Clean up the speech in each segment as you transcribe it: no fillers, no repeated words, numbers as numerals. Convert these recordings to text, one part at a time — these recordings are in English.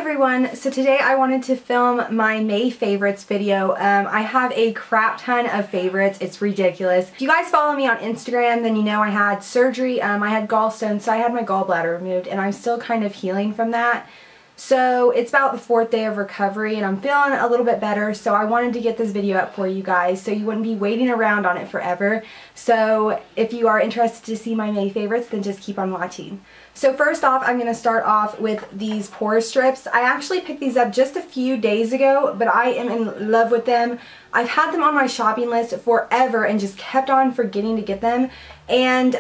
everyone, so today I wanted to film my May favorites video. I have a crap ton of favorites. It's ridiculous. If you guys follow me on Instagram, then you know I had surgery. I had gallstones, so I had my gallbladder removed, and I'm still kind of healing from that. So it's about the 4th day of recovery, and I'm feeling a little bit better, so I wanted to get this video up for you guys so you wouldn't be waiting around on it forever. So if you are interested to see my May favorites, then just keep on watching. So first off, I'm going to start off with these Pore strips. I actually picked these up just a few days ago, but I am in love with them. I've had them on my shopping list forever and just kept on forgetting to get them. And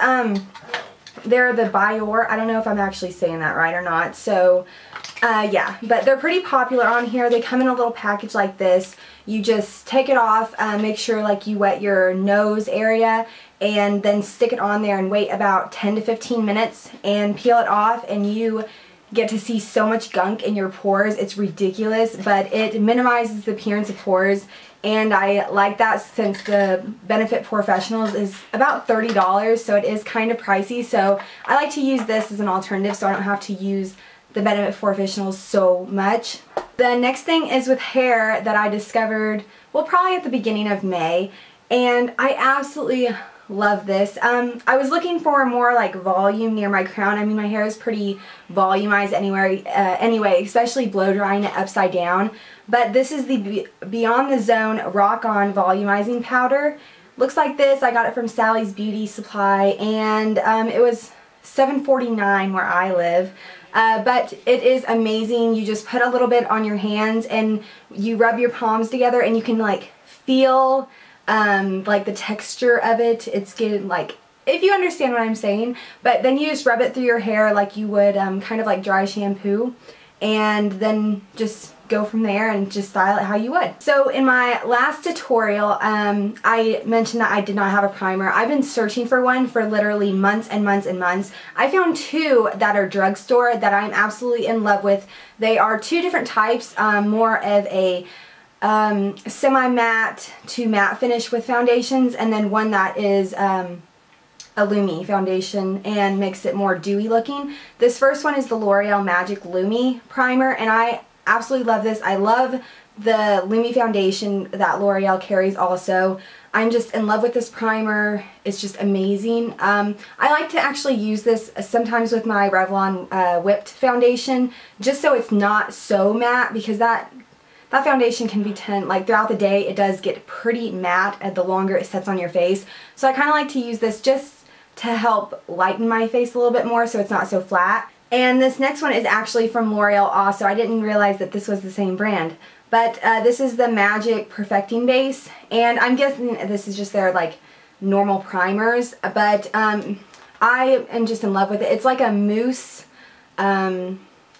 they're the Biore. I don't know if I'm actually saying that right or not. So yeah, but they're pretty popular on here. They come in a little package like this. You just take it off, make sure like you wet your nose area, and then stick it on there and wait about 10 to 15 minutes and peel it off, and you get to see so much gunk in your pores. It's ridiculous, but it minimizes the appearance of pores, and I like that since the Benefit Professionals is about $30, so it is kind of pricey. So I like to use this as an alternative so I don't have to use the Benefit Professionals so much. The next thing is with hair that I discovered, well, probably at the beginning of May, and I absolutely love this. I was looking for more like volume near my crown. I mean, my hair is pretty volumized anyway, especially blow drying it upside down. But this is the Beyond the Zone Rock On Volumizing Powder. Looks like this. I got it from Sally's Beauty Supply, and it was $7.49 where I live. But it is amazing. You just put a little bit on your hands and you rub your palms together, and you can like feel like the texture of it. It's getting like, if you understand what I'm saying, but then you just rub it through your hair like you would kind of like dry shampoo, and then just go from there and just style it how you would. So in my last tutorial, I mentioned that I did not have a primer. I've been searching for one for literally months and months and months. I found two that are drugstore that I'm absolutely in love with. They are two different types, more of a semi-matte to matte finish with foundations, and then one that is a Lumi foundation and makes it more dewy looking. This first one is the L'Oreal Magic Lumi Primer, and I absolutely love this. I love the Lumi foundation that L'Oreal carries also. I'm just in love with this primer. It's just amazing. I like to actually use this sometimes with my Revlon Whipped foundation, just so it's not so matte, because that foundation can be like throughout the day it does get pretty matte the longer it sets on your face. So I kind of like to use this just to help lighten my face a little bit more so it's not so flat. And this next one is actually from L'Oreal also. I didn't realize that this was the same brand. But this is the Magic Perfecting Base, and I'm guessing this is just their like normal primers, but I am just in love with it. It's like a mousse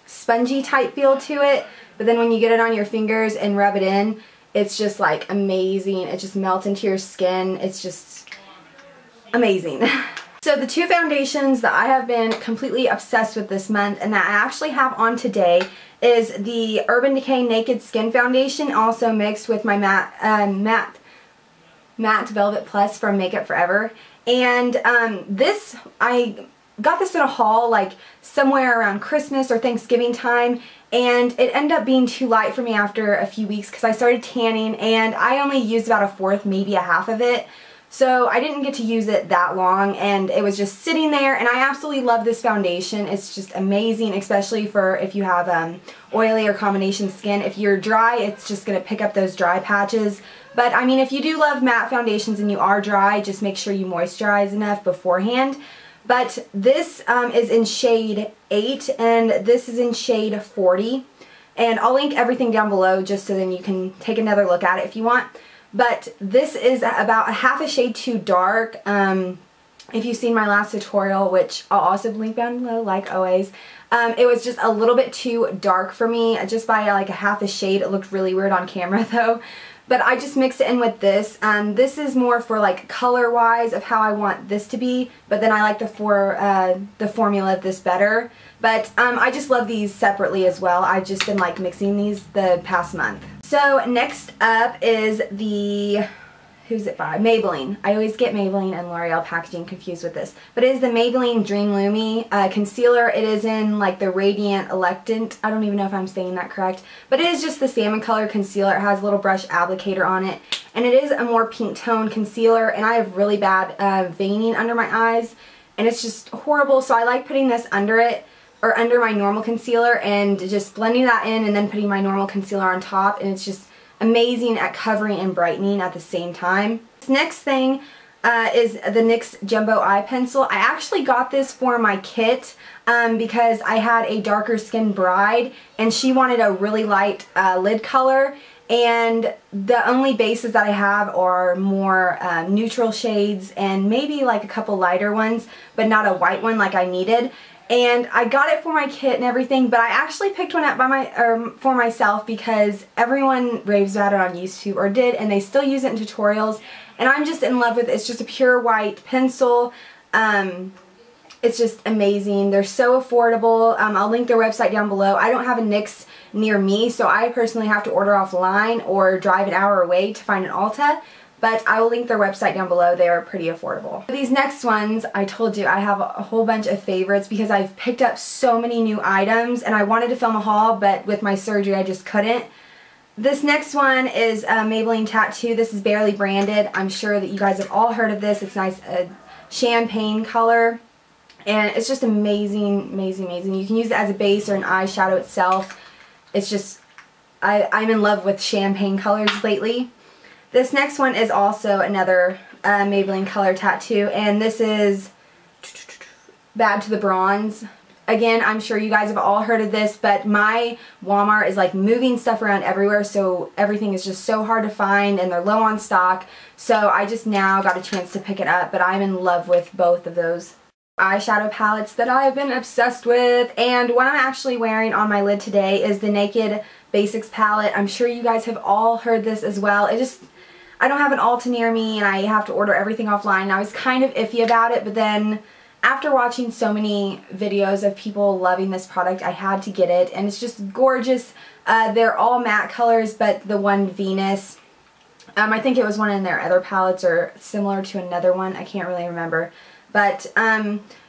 spongy type feel to it, but then when you get it on your fingers and rub it in, it's just like amazing. It just melts into your skin. It's just amazing. So the two foundations that I have been completely obsessed with this month and that I actually have on today is the Urban Decay Naked Skin Foundation, also mixed with my matte Velvet Plus from Makeup Forever. And this, I got this in a haul like somewhere around Christmas or Thanksgiving time, and it ended up being too light for me after a few weeks because I started tanning, and I only used about a fourth, maybe a half of it. So I didn't get to use it that long, and it was just sitting there, and I absolutely love this foundation. It's just amazing, especially for if you have oily or combination skin. If you're dry, it's just going to pick up those dry patches. But I mean, if you do love matte foundations and you are dry, just make sure you moisturize enough beforehand. But this is in shade 8, and this is in shade 40. And I'll link everything down below just so then you can take another look at it if you want. But this is about a half a shade too dark. If you've seen my last tutorial, which I'll also link down below like always, it was just a little bit too dark for me, just by like a half a shade. It looked really weird on camera though. But I just mixed it in with this. This is more for like color wise of how I want this to be, but then I like the formula of this better. But I just love these separately as well. I've just been like mixing these the past month. So next up is the who's it by? Maybelline. I always get Maybelline and L'Oreal packaging confused with this. But it is the Maybelline Dream Lumi concealer. It is in like the Radiant Eclatant. I don't even know if I'm saying that correct. But it is just the salmon color concealer. It has a little brush applicator on it. And it is a more pink tone concealer. And I have really bad veining under my eyes. And it's just horrible. So I like putting this under it, or under my normal concealer, and just blending that in and then putting my normal concealer on top. And it's just amazing at covering and brightening at the same time. This next thing is the NYX Jumbo Eye Pencil. I actually got this for my kit because I had a darker skinned bride and she wanted a really light lid color, and the only bases that I have are more neutral shades and maybe like a couple lighter ones, but not a white one like I needed. And I got it for my kit and everything, but I actually picked one up for myself because everyone raves about it on YouTube, or did, and they still use it in tutorials. And I'm just in love with it. It's just a pure white pencil. It's just amazing. They're so affordable. I'll link their website down below. I don't have a NYX near me, so I personally have to order offline or drive an hour away to find an Ulta. But I will link their website down below. They are pretty affordable. These next ones, I told you I have a whole bunch of favorites because I've picked up so many new items, and I wanted to film a haul, but with my surgery I just couldn't. This next one is Maybelline Tattoo. This is barely branded. I'm sure that you guys have all heard of this. It's nice champagne color, and it's just amazing, amazing, amazing. You can use it as a base or an eyeshadow itself. It's just, I'm in love with champagne colors lately. This next one is also another Maybelline color tattoo, and this is Bad to the Bronze. Again, I'm sure you guys have all heard of this, but my Walmart is like moving stuff around everywhere, so everything is just so hard to find and they're low on stock. So I just now got a chance to pick it up, but I'm in love with both of those eyeshadow palettes that I've been obsessed with. And what I'm actually wearing on my lid today is the Naked Basics palette. I'm sure you guys have all heard this as well. I don't have an Ulta near me and I have to order everything offline. I was kind of iffy about it, but then after watching so many videos of people loving this product, I had to get it, and it's just gorgeous. They're all matte colors, but the one Venus, I think it was one in their other palettes or similar to another one. I can't really remember. But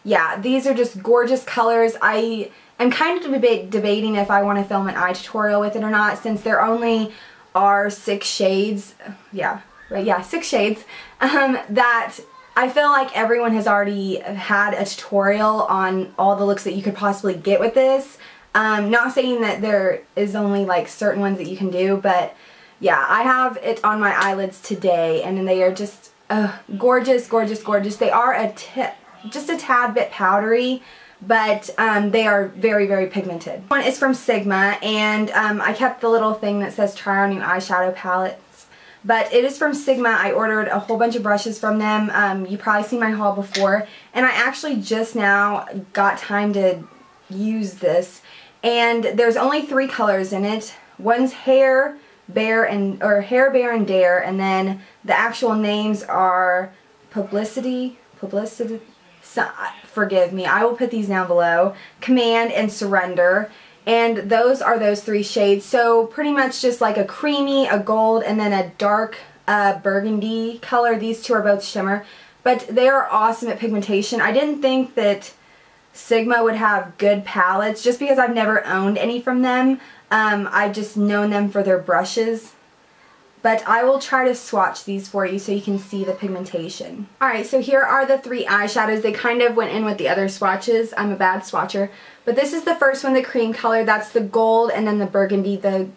yeah, these are just gorgeous colors. I am kind of debating if I want to film an eye tutorial with it or not, since there only are 6 shades. Yeah, right, yeah, 6 shades that I feel like everyone has already had a tutorial on all the looks that you could possibly get with this. Not saying that there is only like certain ones that you can do, but yeah, I have it on my eyelids today, and they are just gorgeous, gorgeous, gorgeous. They are just a tad bit powdery, but they are very, very pigmented. One is from Sigma, and I kept the little thing that says try on new eyeshadow palettes. But it is from Sigma. I ordered a whole bunch of brushes from them. You probably seen my haul before. And I actually just now got time to use this. And there's only 3 colors in it. One's Hair, Bear, and Dare. And then the actual names are Publicity, forgive me, I will put these down below, Command, and Surrender. And those are those 3 shades. So pretty much just like a creamy, a gold, and then a dark burgundy color. These 2 are both shimmer. But they are awesome at pigmentation. I didn't think that Sigma would have good palettes just because I've never owned any from them. I've just known them for their brushes. But I will try to swatch these for you so you can see the pigmentation. Alright, so here are the 3 eyeshadows. They kind of went in with the other swatches. I'm a bad swatcher. But this is the first one, the cream color. That's the gold, and then the burgundy. The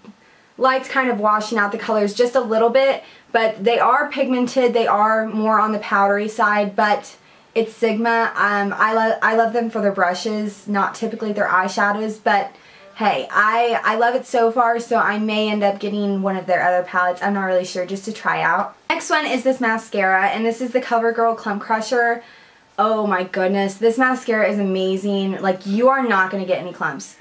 light's kind of washing out the colors just a little bit. But they are pigmented. They are more on the powdery side. But it's Sigma. I love them for their brushes. Not typically their eyeshadows. But hey, I love it so far, so I may end up getting one of their other palettes. I'm not really sure, just to try out. Next one is this mascara, and this is the Covergirl Clump Crusher. Oh my goodness, this mascara is amazing. Like, you are not going to get any clumps.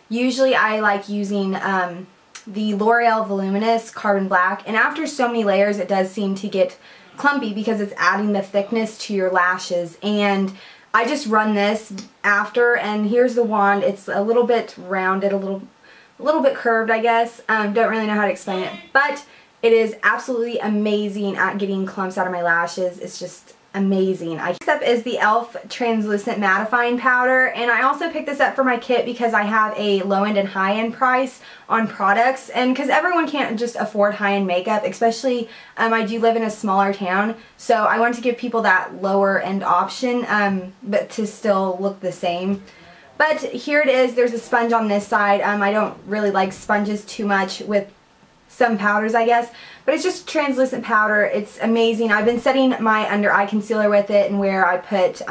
Usually I like using the L'Oreal Voluminous Carbon Black, and after so many layers it does seem to get clumpy because it's adding the thickness to your lashes. And I just run this after, and here's the wand. It's a little bit rounded, a little bit curved, I guess. Don't really know how to explain it, but It is absolutely amazing at getting clumps out of my lashes. It's just amazing. Next up is the E.L.F. Translucent Mattifying Powder, and I also picked this up for my kit because I have a low-end and high-end price on products, and because everyone can't just afford high-end makeup, especially I do live in a smaller town, so I want to give people that lower-end option, but to still look the same. But here it is. There's a sponge on this side. I don't really like sponges too much with some powders, I guess, but it's just translucent powder. It's amazing. I've been setting my under eye concealer with it, and where I put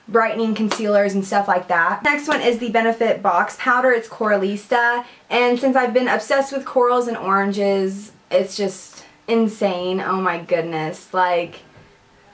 brightening concealers and stuff like that. Next one is the Benefit Box Powder. It's Coralista, and since I've been obsessed with corals and oranges, it's just insane. Oh my goodness, like,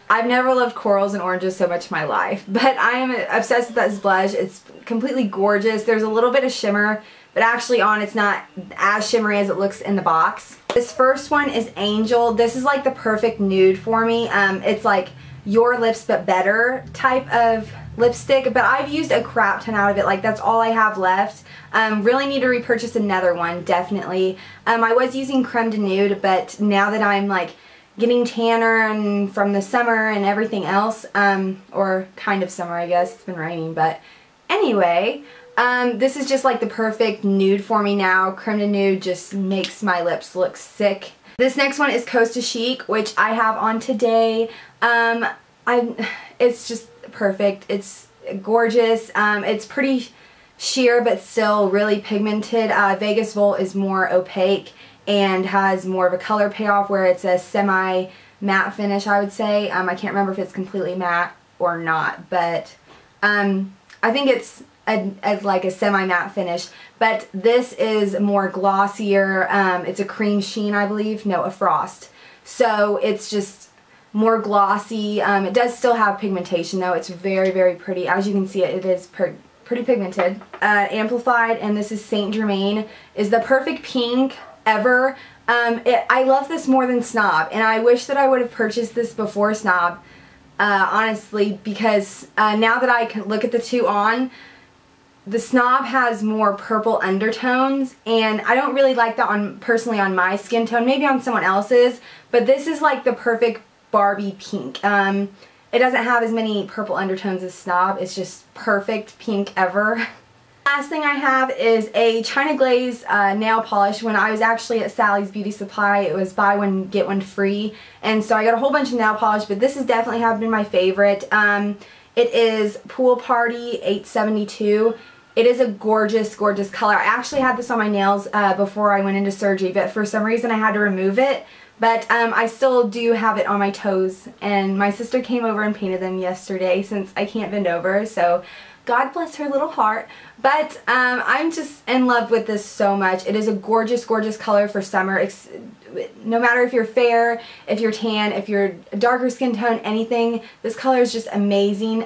I've never loved corals and oranges so much in my life, but I am obsessed with this blush. It's completely gorgeous. There's a little bit of shimmer, but actually on it's not as shimmery as it looks in the box. This first one is Angel. This is like the perfect nude for me. It's like Your Lips But Better type of lipstick, but I've used a crap ton out of it. Like, that's all I have left. Really need to repurchase another one, definitely. I was using Creme de Nude, but now that I'm like getting tanner and from the summer and everything else, or kind of summer, I guess, it's been raining, but anyway, this is just like the perfect nude for me now. Creme de Nude just makes my lips look sick. This next one is Costa Chic, which I have on today. It's just perfect. It's gorgeous. It's pretty sheer but still really pigmented. Vegas Volt is more opaque and has more of a color payoff, where it's a semi-matte finish, I would say. I can't remember if it's completely matte or not, but I think it's like a semi-matte finish, but this is more glossier. It's a cream sheen, I believe. No, a frost. So it's just more glossy. It does still have pigmentation though. It's very, very pretty. As you can see, it is pretty pigmented. Amplified, and this is Saint Germain, is the perfect pink ever. I love this more than Snob, and I wish that I would have purchased this before Snob, honestly, because now that I can look at the two on, the Snob has more purple undertones, and I don't really like that personally on my skin tone, maybe on someone else's, but this is like the perfect Barbie pink. It doesn't have as many purple undertones as Snob. It's just perfect pink ever. Last thing I have is a China Glaze nail polish. When I was actually at Sally's Beauty Supply, it was buy one get one free, and so I got a whole bunch of nail polish, but this has definitely have been my favorite. It is Pool Party 872. It is a gorgeous, gorgeous color. I actually had this on my nails before I went into surgery, but for some reason I had to remove it. But I still do have it on my toes, and my sister came over and painted them yesterday since I can't bend over, so God bless her little heart. But I'm just in love with this so much. It is a gorgeous, gorgeous color for summer. No matter if you're fair, if you're tan, if you're a darker skin tone, anything, this color is just amazing.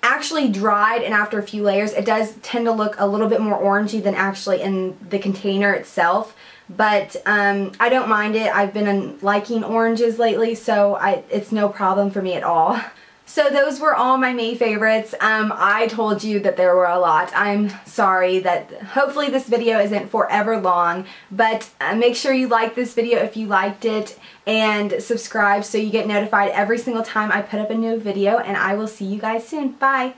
Actually dried, and after a few layers, it does tend to look a little bit more orangey than actually in the container itself. But I don't mind it. I've been liking oranges lately, so it's no problem for me at all. So those were all my May favorites. I told you that there were a lot. I'm sorry that hopefully this video isn't forever long, but make sure you like this video if you liked it, and subscribe so you get notified every single time I put up a new video, and I will see you guys soon. Bye!